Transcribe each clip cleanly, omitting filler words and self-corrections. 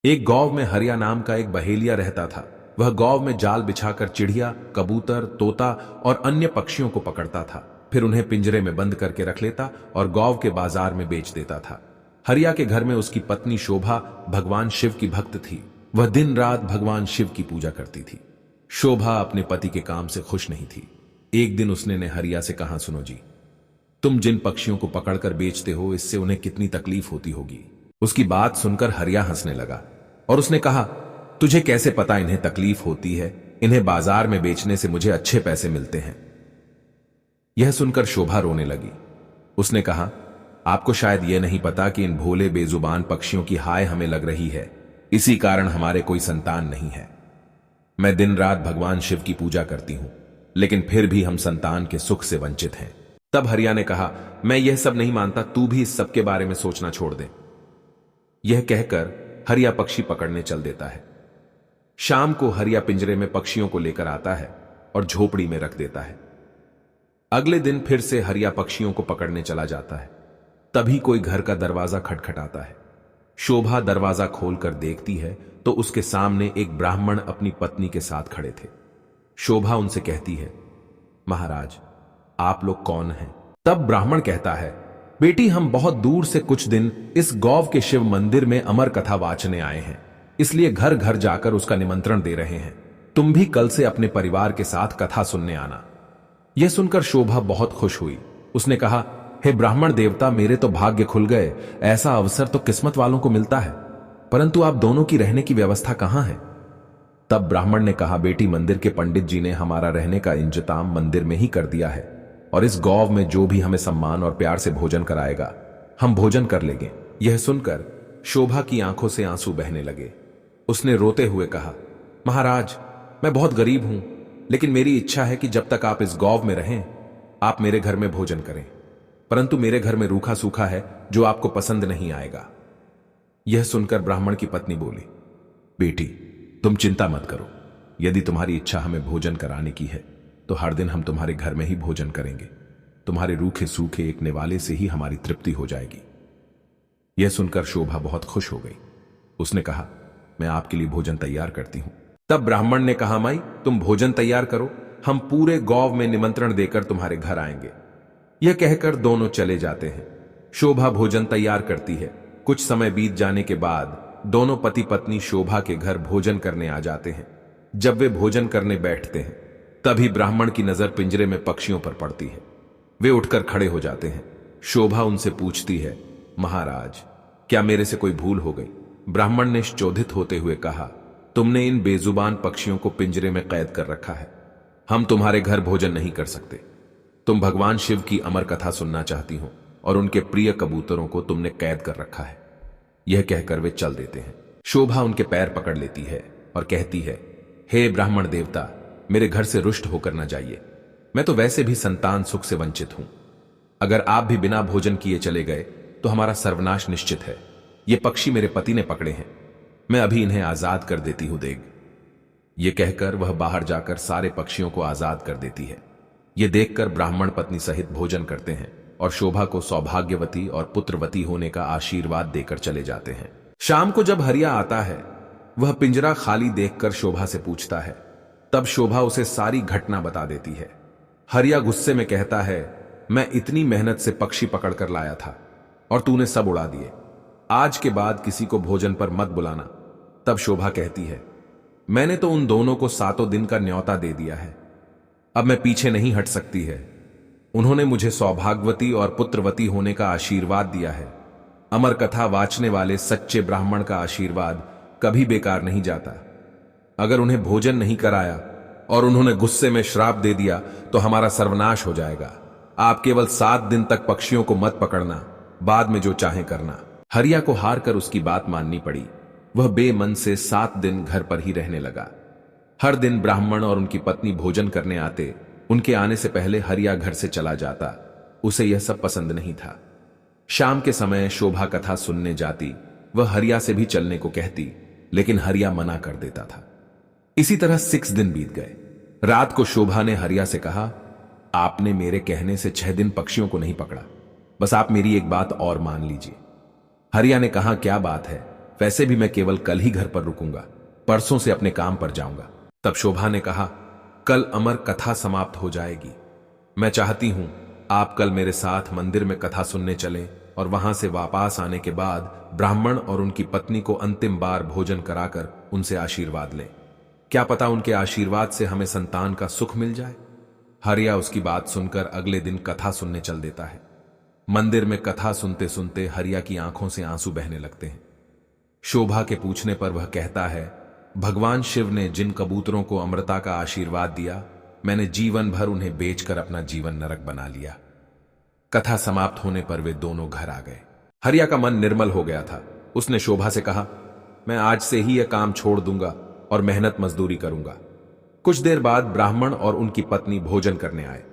एक गांव में हरिया नाम का एक बहेलिया रहता था। वह गांव में जाल बिछाकर चिड़िया, कबूतर, तोता और अन्य पक्षियों को पकड़ता था, फिर उन्हें पिंजरे में बंद करके रख लेता और गांव के बाजार में बेच देता था। हरिया के घर में उसकी पत्नी शोभा भगवान शिव की भक्त थी। वह दिन रात भगवान शिव की पूजा करती थी। शोभा अपने पति के काम से खुश नहीं थी। एक दिन उसने ने हरिया से कहा, सुनो जी, तुम जिन पक्षियों को पकड़कर बेचते हो, इससे उन्हें कितनी तकलीफ होती होगी। उसकी बात सुनकर हरिया हंसने लगा और उसने कहा, तुझे कैसे पता इन्हें तकलीफ होती है? इन्हें बाजार में बेचने से मुझे अच्छे पैसे मिलते हैं। यह सुनकर शोभा रोने लगी। उसने कहा, आपको शायद यह नहीं पता कि इन भोले बेजुबान पक्षियों की हाय हमें लग रही है, इसी कारण हमारे कोई संतान नहीं है। मैं दिन रात भगवान शिव की पूजा करती हूं, लेकिन फिर भी हम संतान के सुख से वंचित हैं। तब हरिया ने कहा, मैं यह सब नहीं मानता, तू भी इस सब के बारे में सोचना छोड़ दे। यह कहकर हरिया पक्षी पकड़ने चल देता है। शाम को हरिया पिंजरे में पक्षियों को लेकर आता है और झोपड़ी में रख देता है। अगले दिन फिर से हरिया पक्षियों को पकड़ने चला जाता है। तभी कोई घर का दरवाजा खटखटाता है। शोभा दरवाजा खोलकर देखती है तो उसके सामने एक ब्राह्मण अपनी पत्नी के साथ खड़े थे। शोभा उनसे कहती है, महाराज, आप लोग कौन हैं? तब ब्राह्मण कहता है, बेटी, हम बहुत दूर से कुछ दिन इस गांव के शिव मंदिर में अमर कथा वाचने आए हैं, इसलिए घर घर जाकर उसका निमंत्रण दे रहे हैं। तुम भी कल से अपने परिवार के साथ कथा सुनने आना। यह सुनकर शोभा बहुत खुश हुई। उसने कहा, हे ब्राह्मण देवता, मेरे तो भाग्य खुल गए। ऐसा अवसर तो किस्मत वालों को मिलता है, परंतु आप दोनों की रहने की व्यवस्था कहां है? तब ब्राह्मण ने कहा, बेटी, मंदिर के पंडित जी ने हमारा रहने का इंतजाम मंदिर में ही कर दिया है, और इस गांव में जो भी हमें सम्मान और प्यार से भोजन कराएगा, हम भोजन कर लेंगे। यह सुनकर शोभा की आंखों से आंसू बहने लगे। उसने रोते हुए कहा, महाराज, मैं बहुत गरीब हूं, लेकिन मेरी इच्छा है कि जब तक आप इस गांव में रहें, आप मेरे घर में भोजन करें, परंतु मेरे घर में रूखा सूखा है जो आपको पसंद नहीं आएगा। यह सुनकर ब्राह्मण की पत्नी बोली, बेटी, तुम चिंता मत करो। यदि तुम्हारी इच्छा हमें भोजन कराने की है तो हर दिन हम तुम्हारे घर में ही भोजन करेंगे। तुम्हारे रूखे सूखे एक निवाले से ही हमारी तृप्ति हो जाएगी। यह सुनकर शोभा बहुत खुश हो गई। उसने कहा, मैं आपके लिए भोजन तैयार करती हूं। तब ब्राह्मण ने कहा, माई, तुम भोजन तैयार करो, हम पूरे गांव में निमंत्रण देकर तुम्हारे घर आएंगे। यह कहकर दोनों चले जाते हैं। शोभा भोजन तैयार करती है। कुछ समय बीत जाने के बाद दोनों पति पत्नी शोभा के घर भोजन करने आ जाते हैं। जब वे भोजन करने बैठते हैं, तभी ब्राह्मण की नजर पिंजरे में पक्षियों पर पड़ती है। वे उठकर खड़े हो जाते हैं। शोभा उनसे पूछती है, महाराज, क्या मेरे से कोई भूल हो गई? ब्राह्मण ने चोदित होते हुए कहा, तुमने इन बेजुबान पक्षियों को पिंजरे में कैद कर रखा है। हम तुम्हारे घर भोजन नहीं कर सकते। तुम भगवान शिव की अमर कथा सुनना चाहती हो और उनके प्रिय कबूतरों को तुमने कैद कर रखा है। यह कहकर वे चल देते हैं। शोभा उनके पैर पकड़ लेती है और कहती है, हे ब्राह्मण देवता, मेरे घर से रुष्ट होकर न जाइए। मैं तो वैसे भी संतान सुख से वंचित हूं। अगर आप भी बिना भोजन किए चले गए तो हमारा सर्वनाश निश्चित है। ये पक्षी मेरे पति ने पकड़े हैं, मैं अभी इन्हें आजाद कर देती हूं देग। यह कहकर वह बाहर जाकर सारे पक्षियों को आजाद कर देती है। यह देखकर ब्राह्मण पत्नी सहित भोजन करते हैं और शोभा को सौभाग्यवती और पुत्रवती होने का आशीर्वाद देकर चले जाते हैं। शाम को जब हरिया आता है, वह पिंजरा खाली देखकर शोभा से पूछता है। तब शोभा उसे सारी घटना बता देती है। हरिया गुस्से में कहता है, मैं इतनी मेहनत से पक्षी पकड़कर लाया था और तूने सब उड़ा दिए। आज के बाद किसी को भोजन पर मत बुलाना। तब शोभा कहती है, मैंने तो उन दोनों को 7 दिन का न्योता दे दिया है, अब मैं पीछे नहीं हट सकती है। उन्होंने मुझे सौभाग्यवती और पुत्रवती होने का आशीर्वाद दिया है। अमर कथा वाचने वाले सच्चे ब्राह्मण का आशीर्वाद कभी बेकार नहीं जाता। अगर उन्हें भोजन नहीं कराया और उन्होंने गुस्से में श्राप दे दिया तो हमारा सर्वनाश हो जाएगा। आप केवल 7 दिन तक पक्षियों को मत पकड़ना, बाद में जो चाहे करना। हरिया को हार कर उसकी बात माननी पड़ी। वह बेमन से 7 दिन घर पर ही रहने लगा। हर दिन ब्राह्मण और उनकी पत्नी भोजन करने आते। उनके आने से पहले हरिया घर से चला जाता। उसे यह सब पसंद नहीं था। शाम के समय शोभा कथा सुनने जाती। वह हरिया से भी चलने को कहती, लेकिन हरिया मना कर देता था। इसी तरह 6 दिन बीत गए। रात को शोभा ने हरिया से कहा, आपने मेरे कहने से 6 दिन पक्षियों को नहीं पकड़ा, बस आप मेरी एक बात और मान लीजिए। हरिया ने कहा, क्या बात है? वैसे भी मैं केवल कल ही घर पर रुकूंगा, परसों से अपने काम पर जाऊंगा। तब शोभा ने कहा, कल अमर कथा समाप्त हो जाएगी। मैं चाहती हूं आप कल मेरे साथ मंदिर में कथा सुनने चलें और वहां से वापस आने के बाद ब्राह्मण और उनकी पत्नी को अंतिम बार भोजन कराकर उनसे आशीर्वाद लें। क्या पता उनके आशीर्वाद से हमें संतान का सुख मिल जाए। हरिया उसकी बात सुनकर अगले दिन कथा सुनने चल देता है। मंदिर में कथा सुनते सुनते हरिया की आंखों से आंसू बहने लगते हैं। शोभा के पूछने पर वह कहता है, भगवान शिव ने जिन कबूतरों को अमृता का आशीर्वाद दिया, मैंने जीवन भर उन्हें बेचकर अपना जीवन नरक बना लिया। कथा समाप्त होने पर वे दोनों घर आ गए। हरिया का मन निर्मल हो गया था। उसने शोभा से कहा, मैं आज से ही यह काम छोड़ दूंगा और मेहनत मजदूरी करूंगा। कुछ देर बाद ब्राह्मण और उनकी पत्नी भोजन करने आए।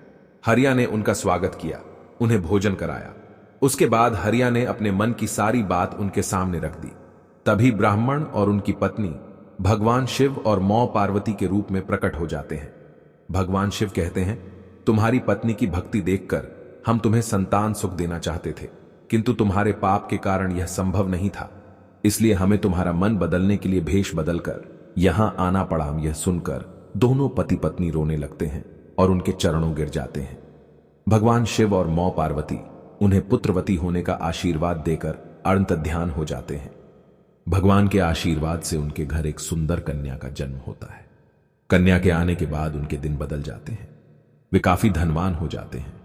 हरिया ने उनका स्वागत किया, उन्हें भोजन कराया। उसके बाद हरिया ने अपने मन की सारी बात उनके सामने रख दी। तभी ब्राह्मण और उनकी पत्नी भगवान शिव और मां पार्वती के रूप में प्रकट हो जाते हैं। भगवान शिव कहते हैं, तुम्हारी पत्नी की भक्ति देखकर हम तुम्हें संतान सुख देना चाहते थे, किंतु तुम्हारे पाप के कारण यह संभव नहीं था, इसलिए हमें तुम्हारा मन बदलने के लिए भेष बदलकर यहां आना पड़ा। यह सुनकर दोनों पति पत्नी रोने लगते हैं और उनके चरणों गिर जाते हैं। भगवान शिव और मां पार्वती उन्हें पुत्रवती होने का आशीर्वाद देकर अंतर्ध्यान हो जाते हैं। भगवान के आशीर्वाद से उनके घर एक सुंदर कन्या का जन्म होता है। कन्या के आने के बाद उनके दिन बदल जाते हैं। वे काफी धनवान हो जाते हैं।